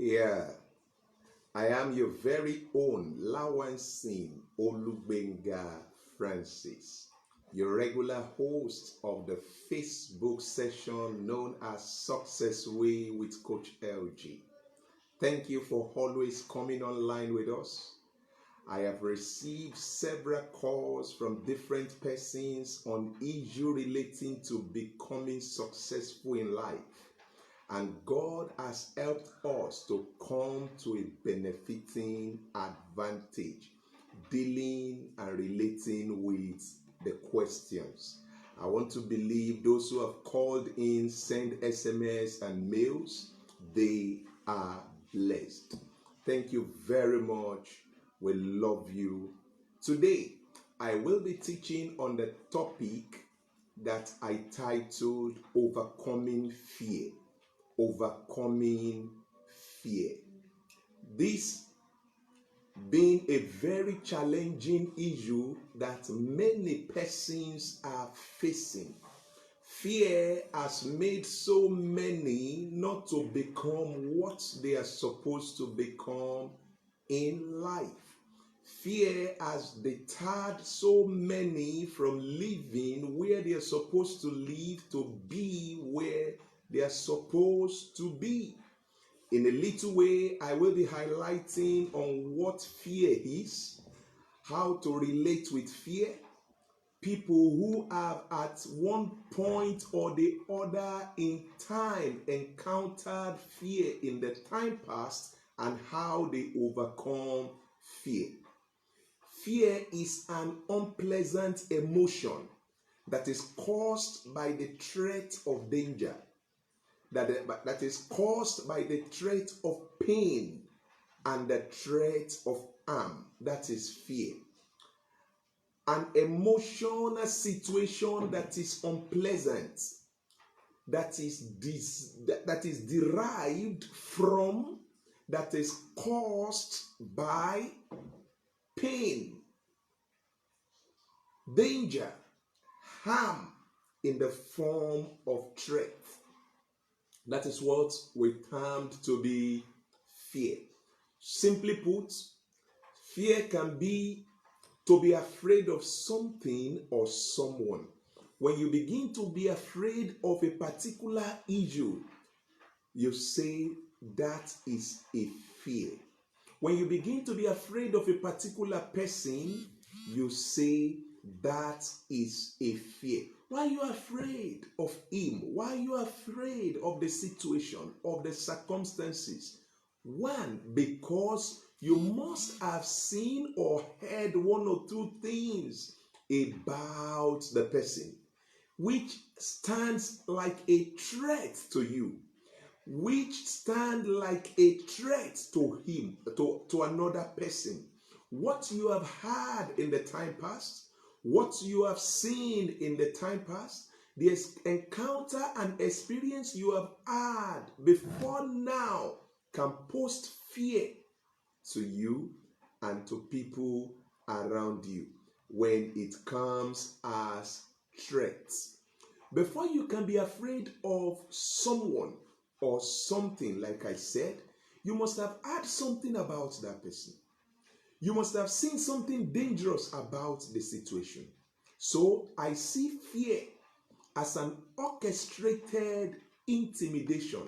Yeah, I am your very own Lawansin Olugbenga Francis, your regular host of the Facebook session known as Success Way with Coach LG. Thank you for always coming online with us. I have received several calls from different persons on issues relating to becoming successful in life. And God has helped us to come to a benefiting advantage, dealing and relating with the questions. I want to believe those who have called in, sent SMS and mails, they are blessed. Thank you very much. We love you. Today, I will be teaching on the topic that I titled Overcoming Fear. Overcoming fear. This being a very challenging issue that many persons are facing. Fear has made so many not to become what they are supposed to become in life. Fear has deterred so many from living where they are supposed to live to be where they are supposed to be. In a little way, I will be highlighting on what fear is, how to relate with fear, people who have at one point or the other in time encountered fear in the time past and how they overcome fear. Fear is an unpleasant emotion that is caused by the threat of danger, that is caused by the threat of pain and the threat of harm. That is fear. An emotional situation that is unpleasant, that is derived from, that is caused by pain, danger, harm in the form of threat. That is what we termed to be fear. Simply put, fear can be to be afraid of something or someone. When you begin to be afraid of a particular issue, you say that is a fear. When you begin to be afraid of a particular person, you say that is a fear. Why are you afraid of him? Why are you afraid of the situation, of the circumstances? One, because you must have seen or heard one or two things about the person, which stands like a threat to you, which stand like a threat to him, to another person. What you have heard in the time past, what you have seen in the time past, the encounter and experience you have had before now can post fear to you and to people around you when it comes as threats. Before you can be afraid of someone or something, like I said, you must have heard something about that person. You must have seen something dangerous about the situation. So I see fear as an orchestrated intimidation,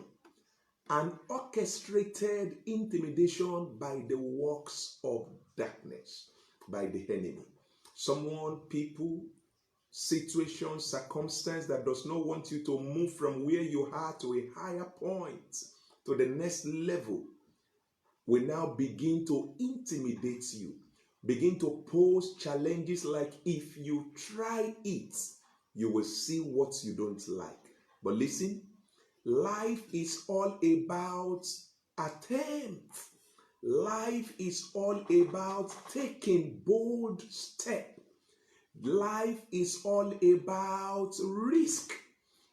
by the works of darkness, by the enemy. Someone, people, situation, circumstance that does not want you to move from where you are to a higher point, to the next level, will now begin to intimidate you, begin to pose challenges like, if you try it, you will see what you don't like. But listen, life is all about attempt. Life is all about taking bold steps. Life is all about risk.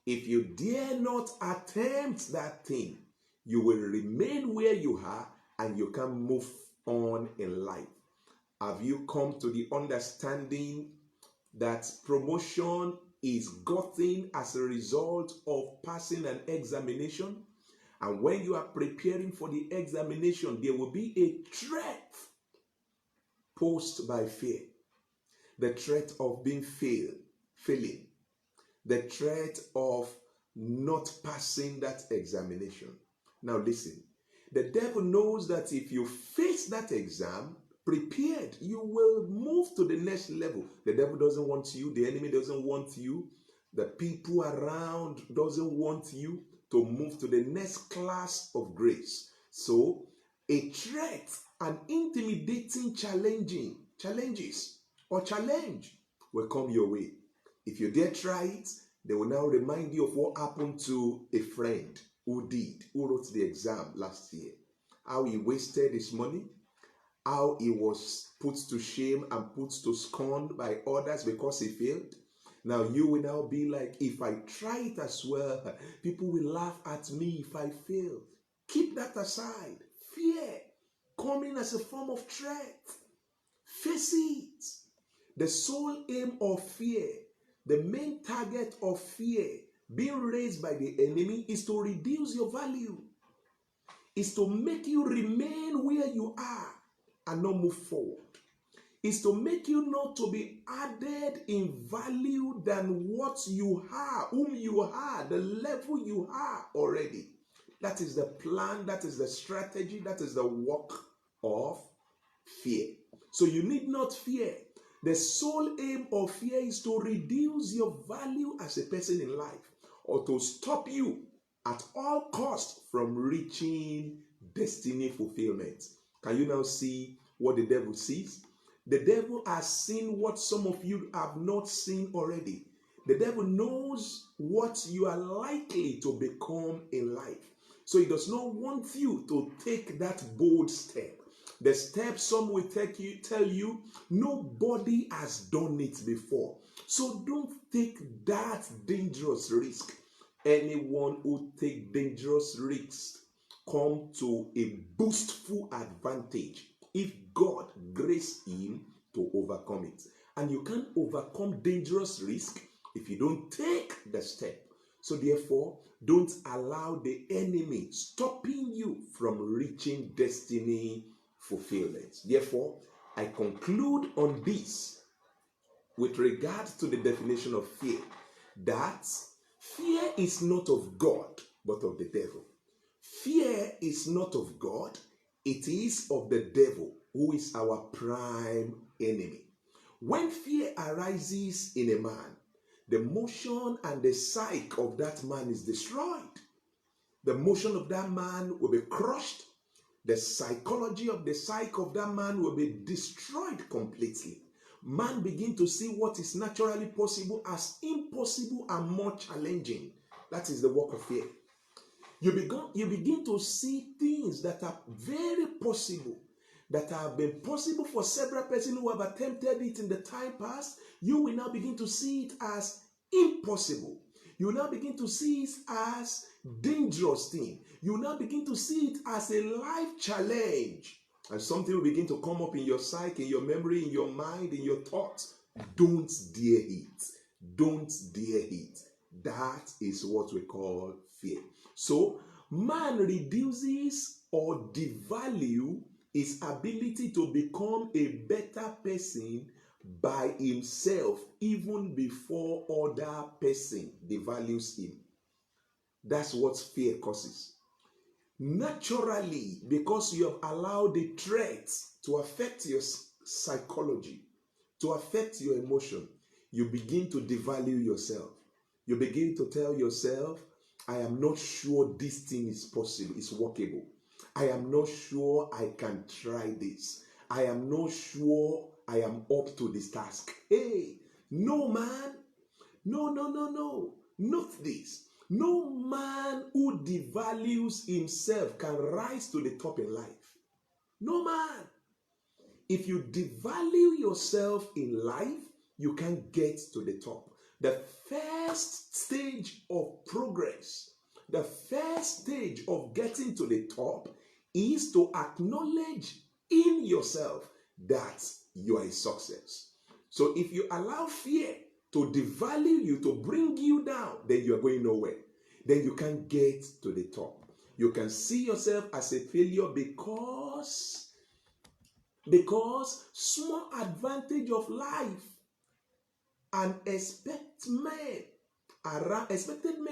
If you dare not attempt that thing, you will remain where you are and you can move on in life. Have you come to the understanding that promotion is gotten as a result of passing an examination? And when you are preparing for the examination, there will be a threat posed by fear. The threat of being failing. The threat of not passing that examination. Now listen, the devil knows that if you face that exam prepared, you will move to the next level. The devil doesn't want you, the enemy doesn't want you, the people around doesn't want you to move to the next class of grace. So a threat, an intimidating challenges or challenge will come your way. If you dare try it, they will now remind you of what happened to a friend who wrote the exam last year. How he wasted his money, how he was put to shame and put to scorn by others because he failed. Now you will now be like, if I try it as well, people will laugh at me if I fail. Keep that aside. Fear coming as a form of threat. Face it. The sole aim of fear, the main target of fear being raised by the enemy is to reduce your value. Is to make you remain where you are and not move forward. Is to make you not to be added in value than what you are, whom you are, the level you are already. That is the plan, that is the strategy, that is the work of fear. So you need not fear. The sole aim of fear is to reduce your value as a person in life, or to stop you at all costs from reaching destiny fulfillment. Can you now see what the devil sees? The devil has seen what some of you have not seen already. The devil knows what you are likely to become in life. So he does not want you to take that bold step. The step some will tell you, nobody has done it before. So don't take that dangerous risk. Anyone who takes dangerous risks come to a boastful advantage if God grace him to overcome it. And you can't overcome dangerous risk if you don't take the step. So therefore, don't allow the enemy stopping you from reaching destiny fulfillment. Therefore, I conclude on this with regard to the definition of fear, that fear is not of God, but of the devil. Fear is not of God, it is of the devil, who is our prime enemy. When fear arises in a man, the motion and the psyche of that man is destroyed. The motion of that man will be crushed. The psychology of the psyche of that man will be destroyed completely. Man begin to see what is naturally possible as impossible and more challenging. That is the work of fear. You begin to see things that are very possible, that have been possible for several persons who have attempted it in the time past. You will now begin to see it as impossible. You will now begin to see it as dangerous thing. You will now begin to see it as a life challenge. And something will begin to come up in your psyche, in your memory, in your mind, in your thoughts. Don't dare it. Don't dare it. That is what we call fear. So, man reduces or devalues his ability to become a better person by himself even before other person devalues him. That's what fear causes. Naturally, because you have allowed the threats to affect your psychology, to affect your emotion, you begin to devalue yourself. You begin to tell yourself, I am not sure this thing is possible, it's workable. I am not sure I can try this. I am not sure I am up to this task. Hey, no man, no, not this. No man who devalues himself can rise to the top in life. No man. If you devalue yourself in life, you can't get to the top. The first stage of progress, the first stage of getting to the top is to acknowledge in yourself that you are a success. So if you allow fear to devalue you, to bring you down, then you are going nowhere. Then you can't get to the top. You can see yourself as a failure because small advantage of life and expected men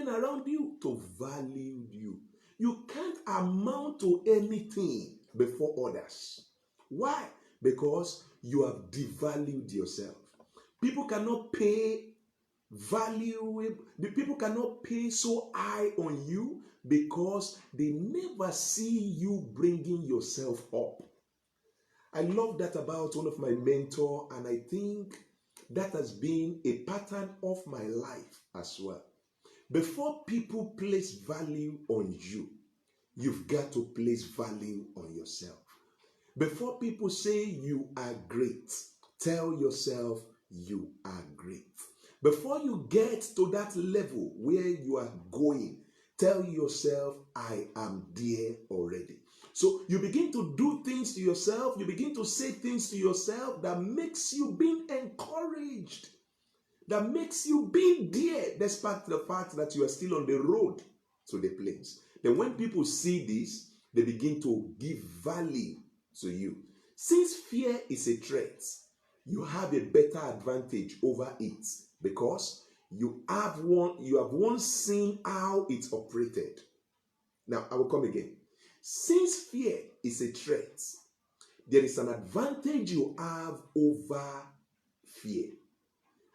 around you to value you. You can't amount to anything before others. Why? Because you have devalued yourself. People cannot pay people cannot pay so high on you because they never see you bringing yourself up. I love that about one of my mentor, and I think that has been a pattern of my life as well. Before people place value on you, you've got to place value on yourself. Before people say you are great, tell yourself you are great. Before you get to that level where you are going, tell yourself I am there already. So you begin to do things to yourself, you begin to say things to yourself that makes you being encouraged, that makes you being there despite the fact that you are still on the road to the place. Then when people see this, they begin to give value to you. Since fear is a threat, you have a better advantage over it because you have once seen how it's operated. Now I will come again. Since fear is a threat, there is an advantage you have over fear.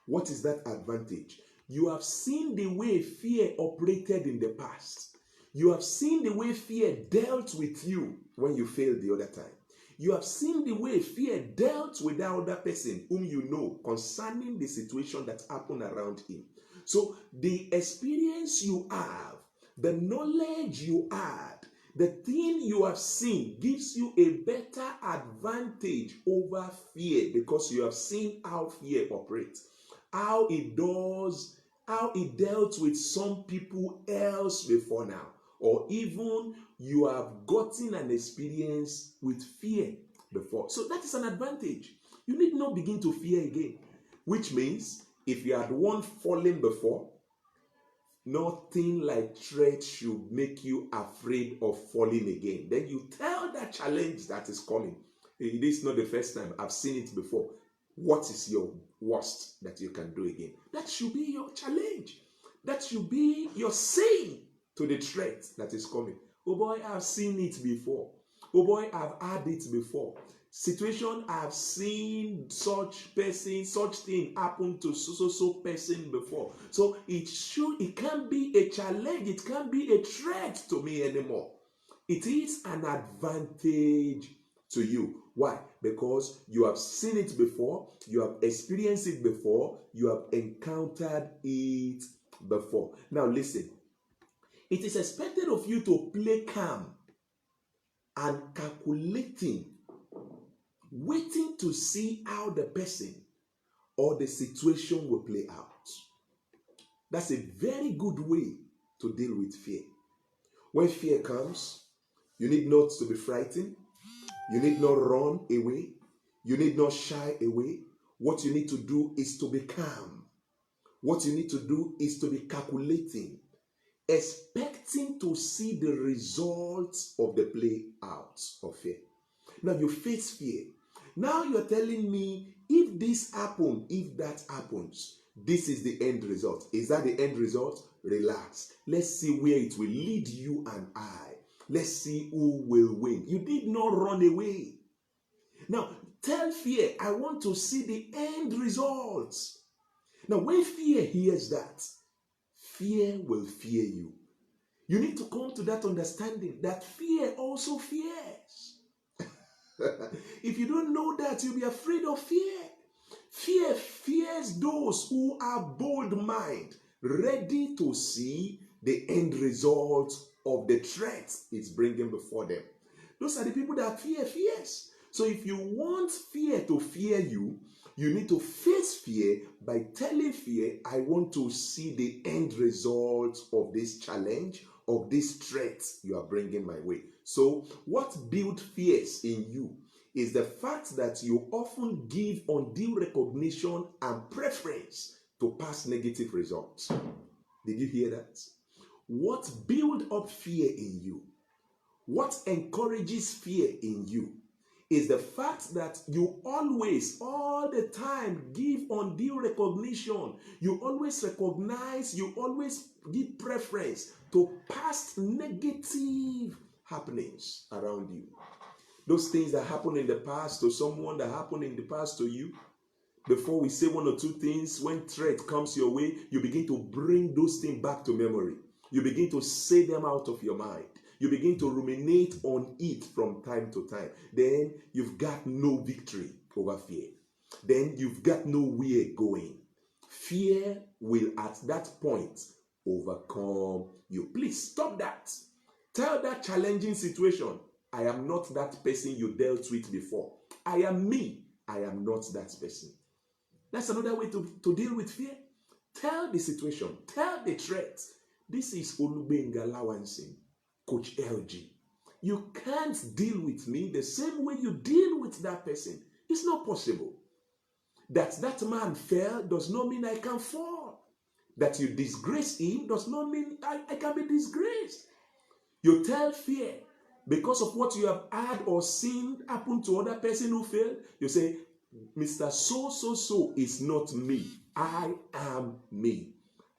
What is that advantage? You have seen the way fear operated in the past. You have seen the way fear dealt with you when you failed the other time. You have seen the way fear dealt with that other person whom you know concerning the situation that happened around him. So the experience you have, the knowledge you had, the thing you have seen gives you a better advantage over fear because you have seen how fear operates, how it dealt with some people else before now, or even you have gotten an experience with fear before. So that is an advantage. You need not begin to fear again, which means if you had one fallen before, nothing like threat should make you afraid of falling again. Then you tell that challenge that is coming. It is not the first time. I've seen it before. What is your worst that you can do again? That should be your challenge. That should be your saying to the threat that is coming. Oh boy, I've seen it before. Oh boy, I've had it before. Situation, I've seen such thing happen to so person before. So it can't be a challenge, it can't be a threat to me anymore. It is an advantage to you. Why? Because you have seen it before, you have experienced it before, you have encountered it before. Now listen, it is expected of you to play calm and calculating, waiting to see how the person or the situation will play out. That's a very good way to deal with fear. When fear comes, you need not to be frightened. You need not run away. You need not shy away. What you need to do is to be calm. What you need to do is to be calculating, expecting to see the results of the play out of fear. Now you face fear. Now you're telling me if this happens, if that happens, this is the end result. Is that the end result? Relax. Let's see where it will lead you and I. Let's see who will win. You did not run away. Now tell fear, I want to see the end results. Now when fear hears that, fear will fear you. You need to come to that understanding that fear also fears. If you don't know that, you'll be afraid of fear. Fear fears those who are bold mind, ready to see the end result of the threat it's bringing before them. Those are the people that fear fears. So if you want fear to fear you, you need to face fear by telling fear, I want to see the end result of this challenge, of this threat you are bringing my way. So what builds fears in you is the fact that you often give undue recognition and preference to past negative results. Did you hear that? What builds up fear in you What encourages fear in you is the fact that you always, all the time, give undue recognition. You always recognize, you always give preference to past negative happenings around you. Those things that happened in the past to someone, that happened in the past to you. Before we say one or two things, when threat comes your way, you begin to bring those things back to memory. You begin to say them out of your mind. You begin to ruminate on it from time to time. Then you've got no victory over fear. Then you've got nowhere going. Fear will at that point overcome you. Please stop that. Tell that challenging situation, I am not that person you dealt with before. I am me. I am not that person. That's another way to deal with fear. Tell the situation. Tell the threat. This is Olugbenga Lawansin, Coach LG. You can't deal with me the same way you deal with that person. It's not possible. That man fell does not mean I can fall. That you disgrace him does not mean I can be disgraced. You tell fear because of what you have heard or seen happen to other person who failed. You say, Mr. So is not me. I am me.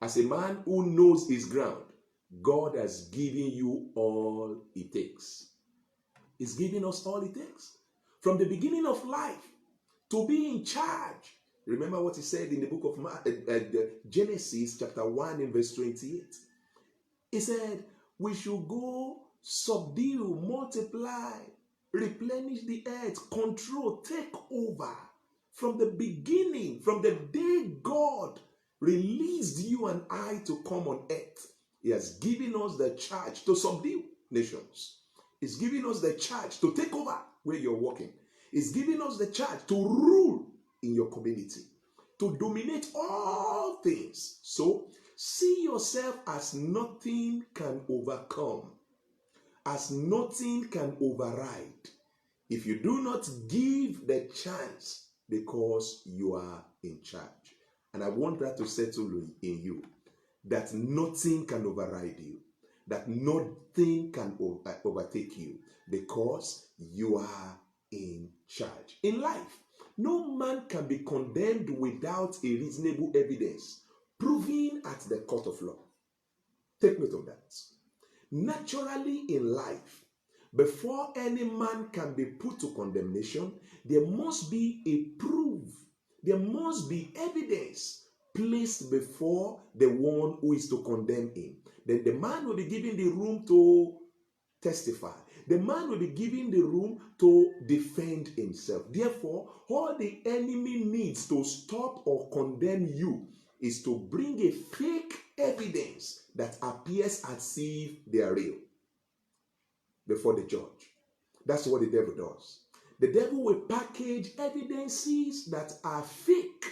As a man who knows his ground, God has given you all it takes. He's giving us all it takes. From the beginning of life, to be in charge. Remember what he said in the book of Genesis chapter 1 and verse 28. He said, we should go, subdue, multiply, replenish the earth, control, take over. From the beginning, from the day God released you and I to come on earth, he has given us the charge to subdue nations. He's giving us the charge to take over where you're working. He's giving us the charge to rule in your community, to dominate all things. So, see yourself as nothing can overcome, as nothing can override, if you do not give the chance because you are in charge. And I want that to settle in you, that nothing can override you, that nothing can overtake you because you are in charge. In life, no man can be condemned without a reasonable evidence proven at the court of law. Take note of that. Naturally in life, before any man can be put to condemnation, there must be a proof. There must be evidence placed before the one who is to condemn him. Then the man will be given the room to testify. The man will be given the room to defend himself. Therefore, all the enemy needs to stop or condemn you is to bring a fake evidence that appears as if they are real before the judge. That's what the devil does. The devil will package evidences that are fake,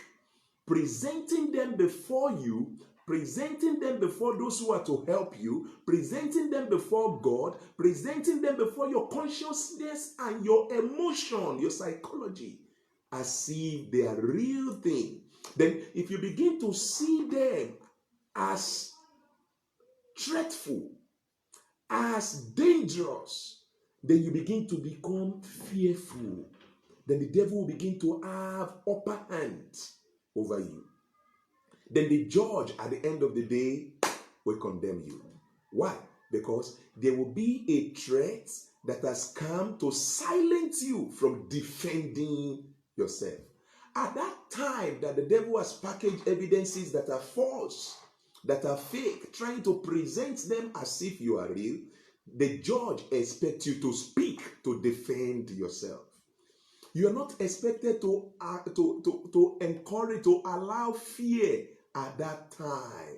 presenting them before you, presenting them before those who are to help you, presenting them before God, presenting them before your consciousness and your emotion, your psychology, as if they are real thing. Then if you begin to see them as threatful, as dangerous, then you begin to become fearful. Then the devil will begin to have upper hand over you. Then the judge at the end of the day will condemn you. Why? Because there will be a threat that has come to silence you from defending yourself. At that time that the devil has packaged evidences that are false, that are fake, trying to present them as if you are real, the judge expects you to speak to defend yourself. You are not expected to encourage, to allow fear at that time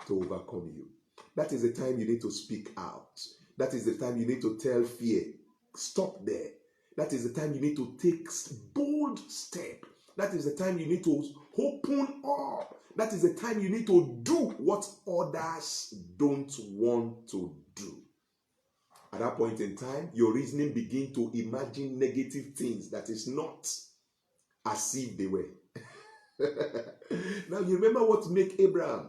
to overcome you. That is the time you need to speak out. That is the time you need to tell fear, stop there. That is the time you need to take bold step. That is the time you need to open up. That is the time you need to do what others don't want to do. At that point in time, your reasoning begins to imagine negative things that is not as if they were. Now, you remember what made Abraham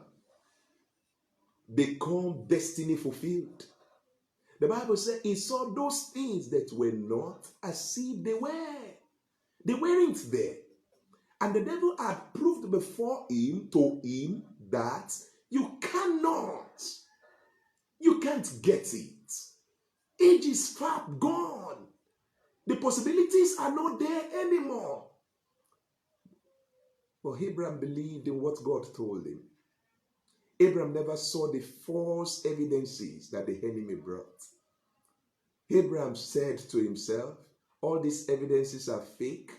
become destiny fulfilled? The Bible says he saw those things that were not as if they were. They weren't there. And the devil had proved before him, to him, that you can't get it. Age is far gone. The possibilities are not there anymore. But Abraham believed in what God told him. Abraham never saw the false evidences that the enemy brought. Abraham said to himself, all these evidences are fake.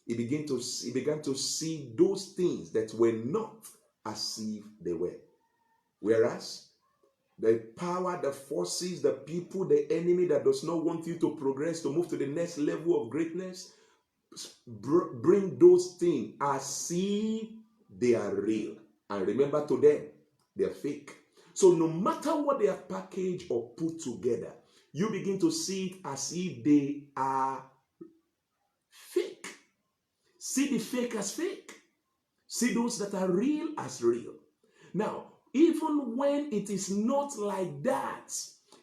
He began to see those things that were not as if they were. Whereas the power, the forces, the people, the enemy that does not want you to progress, to move to the next level of greatness, bring those things as if they are real. And remember, to them, they are fake. So no matter what they are packaged or put together, you begin to see it as if they are fake. See the fake as fake. See those that are real as real. Now, even when it is not like that,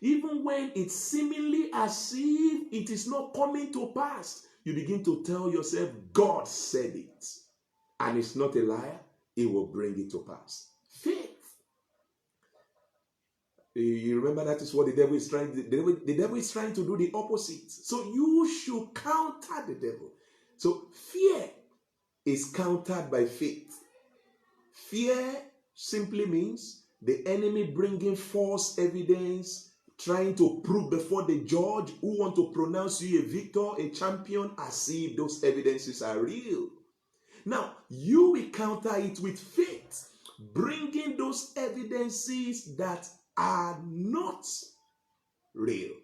even when it's seemingly as if it is not coming to pass, you begin to tell yourself, God said it. And it's not a liar, he will bring it to pass. Faith. You remember that is what the devil is trying to do. The devil is trying to do the opposite. So you should counter the devil. So fear is countered by faith. Fear simply means the enemy bringing false evidence, trying to prove before the judge who want to pronounce you a victor, a champion, as if those evidences are real. Now, you will counter it with faith, bringing those evidences that are not real,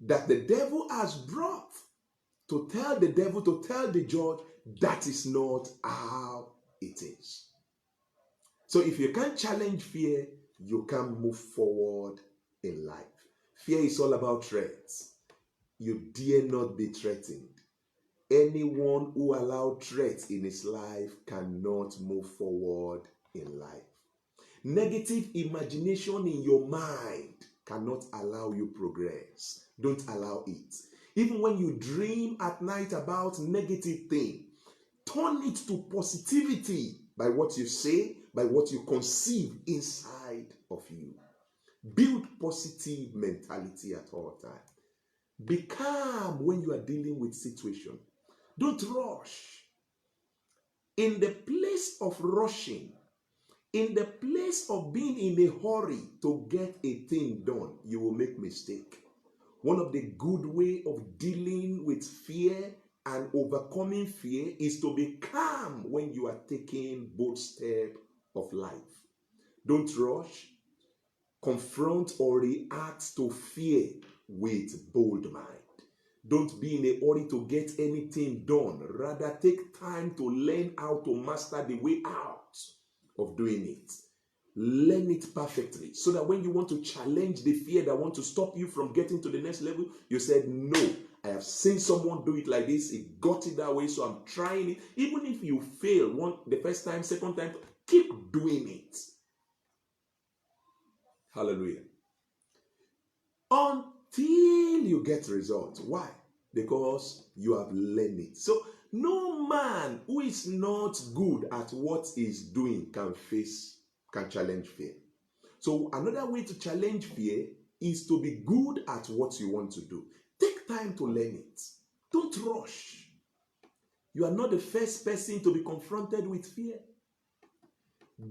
that the devil has brought, to tell the devil, to tell the judge, that is not how it is. So if you can't challenge fear, you can't move forward in life. Fear is all about threats. You dare not be threatened. Anyone who allows threats in his life cannot move forward in life. Negative imagination in your mind cannot allow you progress. Don't allow it. Even when you dream at night about negative things, turn it to positivity by what you say, by what you conceive inside of you. Build positive mentality at all times. Be calm when you are dealing with situation. Don't rush. In the place of rushing, in the place of being in a hurry to get a thing done, you will make mistake. One of the good way of dealing with fear and overcoming fear is to be calm when you are taking bold step of life. Don't rush. Confront or react to fear with bold mind. Don't be in a hurry to get anything done. Rather, take time to learn how to master the way out of doing it. Learn it perfectly so that when you want to challenge the fear that want to stop you from getting to the next level, you said, no, I have seen someone do it like this. It got it that way, so I'm trying it. Even if you fail the first time, second time, keep doing it. Hallelujah. Until you get results. Why? Because you have learned it. So no man who is not good at what he's doing can challenge fear. So another way to challenge fear is to be good at what you want to do. Take time to learn it. Don't rush. You are not the first person to be confronted with fear.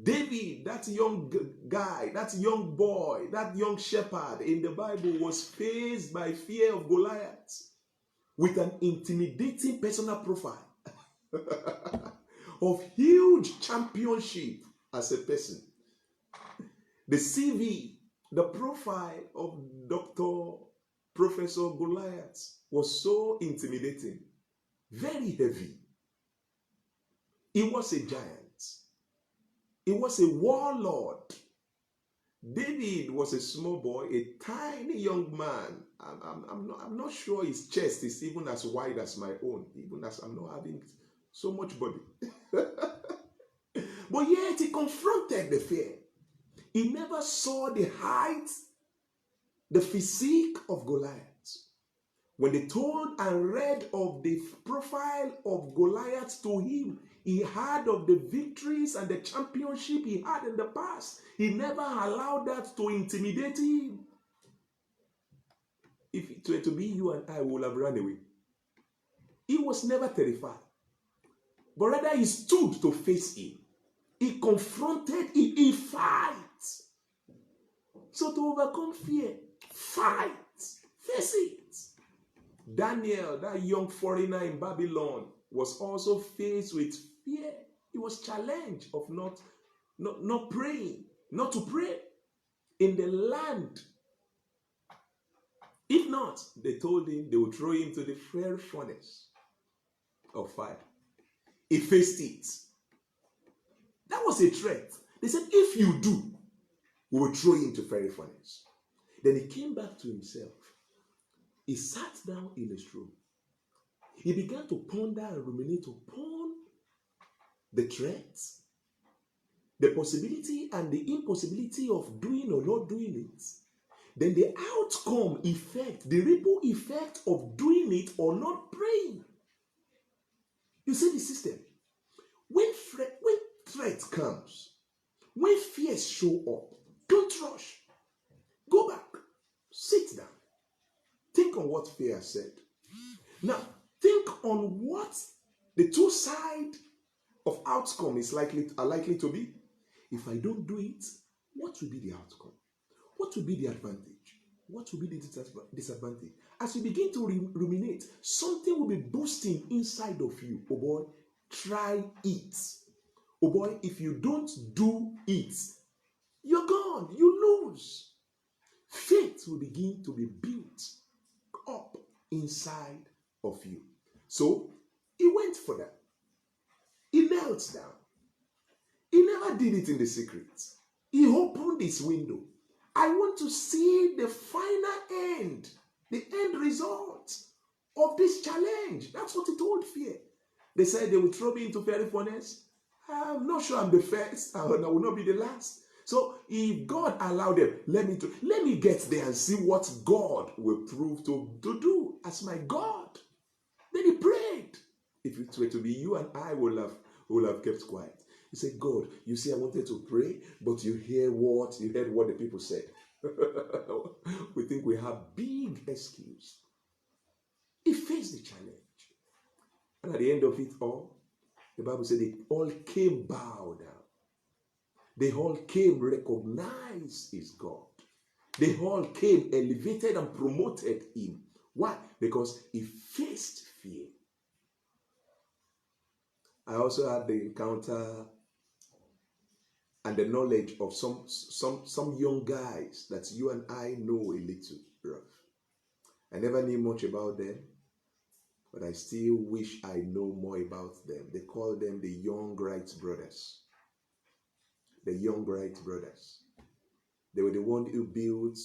David, that young guy, that young boy, that young shepherd in the Bible was faced by fear of Goliath with an intimidating personal profile of huge championship as a person. The CV, the profile of Dr. Professor Goliath was so intimidating, very heavy. He was a giant. He was a warlord. David was a small boy, a tiny young man. I'm not sure his chest is even as wide as my own, even as I'm not having so much body. But yet he confronted the fear. He never saw the height the physique of Goliath. When they told and read of the profile of Goliath to him, he heard of the victories and the championship he had in the past. He never allowed that to intimidate him. If it were to be you and I, we would have run away. He was never terrified, but rather he stood to face him. He confronted, he fights. So to overcome fear, fight, face it. Daniel, that young foreigner in Babylon, was also faced with fear. He was challenged of not praying, not to pray in the land. If not, they told him they would throw him to the fiery furnace of fire. He faced it. That was a threat. They said, if you do, we will throw you into fiery furnace. Then he came back to himself. He sat down in his room. He began to ponder and ruminate upon the threats, the possibility and the impossibility of doing or not doing it. Then the outcome effect, the ripple effect of doing it or not praying. You see the system. When threat comes, when fears show up, don't rush. Go back. Sit down. Think on what fear has said. Now, think on what the two sides of outcome are likely to be. If I don't do it, what will be the outcome? What will be the advantage? What will be the disadvantage? As you begin to ruminate, something will be boosting inside of you. Oh boy, try it. Oh boy, if you don't do it, you're gone. You lose. Faith will begin to be built up inside of you. So he went for that. He knelt down. He never did it in the secret. He opened his window. I want to see the final end, the end result of this challenge. That's what he told fear. They said they would throw me into fiery furnace. I'm not sure I'm the first, and I will not be the last. So if God allowed them, let me get there and see what God will prove to do as my God. Then he prayed. If it were to be you and I, would have kept quiet. He said, God, you see, I wanted to pray, but you heard what the people said. We think we have big excuse. He faced the challenge. And at the end of it all, the Bible said they all came bowed down. They all came recognize his God. They all came elevated and promoted him. Why? Because he faced fear. I also had the encounter and the knowledge of some young guys that you and I know a little rough. I never knew much about them, but I still wish I know more about them. They call them the Young Wright Brothers. The Young Wright Brothers. They were the one who built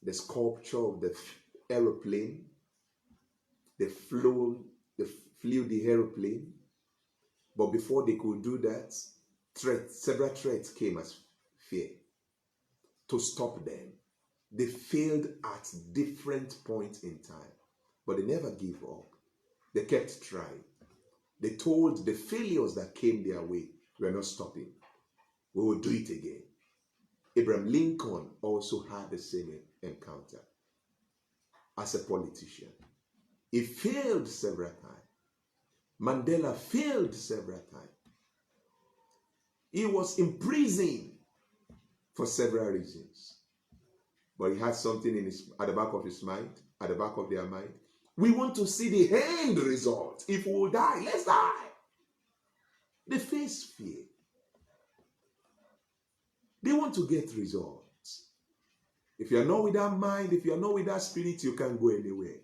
the sculpture of the aeroplane. They flew the aeroplane. But before they could do that, several threats came as fear to stop them. They failed at different points in time, but they never gave up. They kept trying. They told the failures that came their way, we're not stopping. We will do it again. Abraham Lincoln also had the same encounter as a politician. He failed several times. Mandela failed several times. He was imprisoned for several reasons. But he had something at the back of his mind, at the back of their mind. We want to see the end result. If we will die, let's die. They face fear. They want to get results. If you are not with that mind, if you are not with that spirit, you can't go anywhere.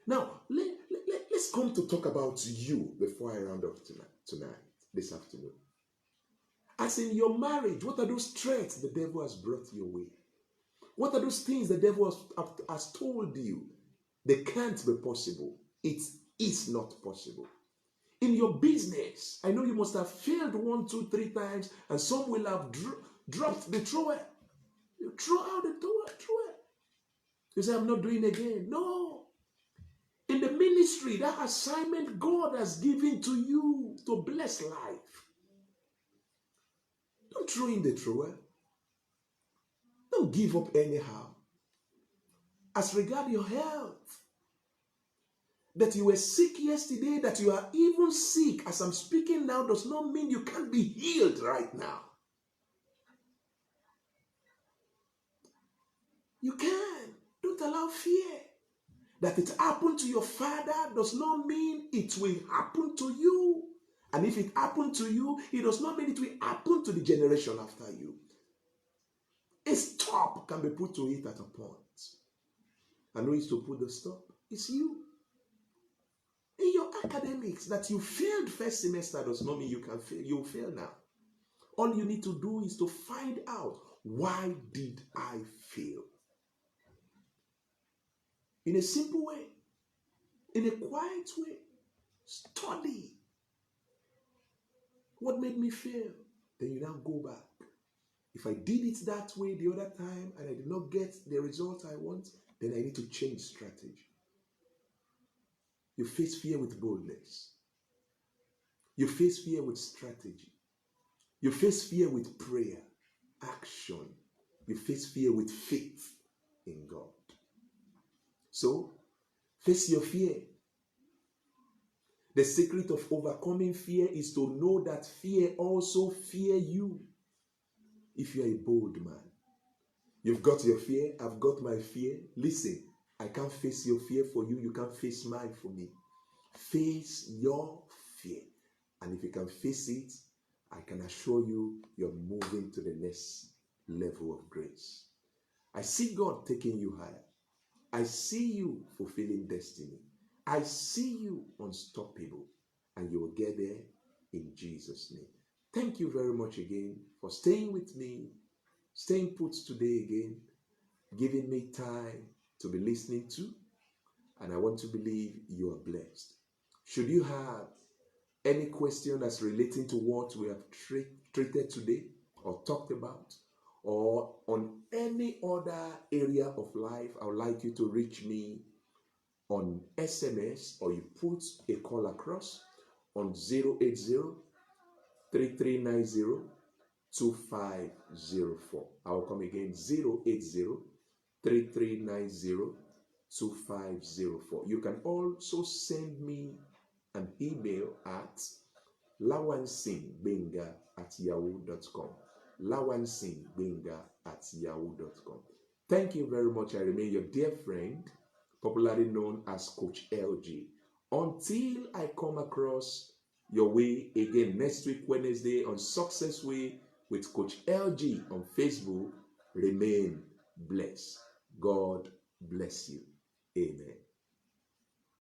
Now, let's come to talk about you before I round up this afternoon. As in your marriage, what are those threats the devil has brought your way? What are those things the devil has told you? They can't be possible. It is not possible. In your business, I know you must have failed 1, 2, 3 times, and some will have dropped the trowel. You throw out the trowel. You say, I'm not doing again. No. In the ministry, that assignment God has given to you to bless life. Don't throw in the thrower. Don't give up anyhow. As regard your health, that you were sick yesterday, that you are even sick as I'm speaking now, does not mean you can't be healed right now. You can. Don't allow fear. That it happened to your father does not mean it will happen to you. And if it happened to you, it does not mean it will happen to the generation after you. A stop can be put to it at a point. And who is to put the stop? It's you. In your academics, that you failed first semester does not mean you can fail. You'll fail now. All you need to do is to find out, why did I fail? In a simple way, in a quiet way, study. What made me fail? Then you now go back. If I did it that way the other time and I did not get the result I want, then I need to change strategy. You face fear with boldness. You face fear with strategy. You face fear with prayer, action. You face fear with faith in God. So, face your fear. The secret of overcoming fear is to know that fear also fear you. If you are a bold man, you've got your fear, I've got my fear. Listen, I can't face your fear for you, you can't face mine for me. Face your fear. And if you can face it, I can assure you, you're moving to the next level of grace. I see God taking you higher. I see you fulfilling destiny. I see you unstoppable. And you will get there in Jesus' name. Thank you very much again for staying with me, staying put today again, giving me time to be listening to. And I want to believe you are blessed. Should you have any question that's relating to what we have treated today or talked about, or on any other area of life, I would like you to reach me on SMS, or you put a call across on 080-3390-2504. I will come again, 080-3390-2504. You can also send me an email at lawansinbenga@yahoo.com. lawansinbenga@yahoo.com. Thank you very much. I remain your dear friend, popularly known as Coach LG. Until I come across your way again next week, Wednesday, on Success Way with Coach LG on Facebook, remain blessed. God bless you. Amen.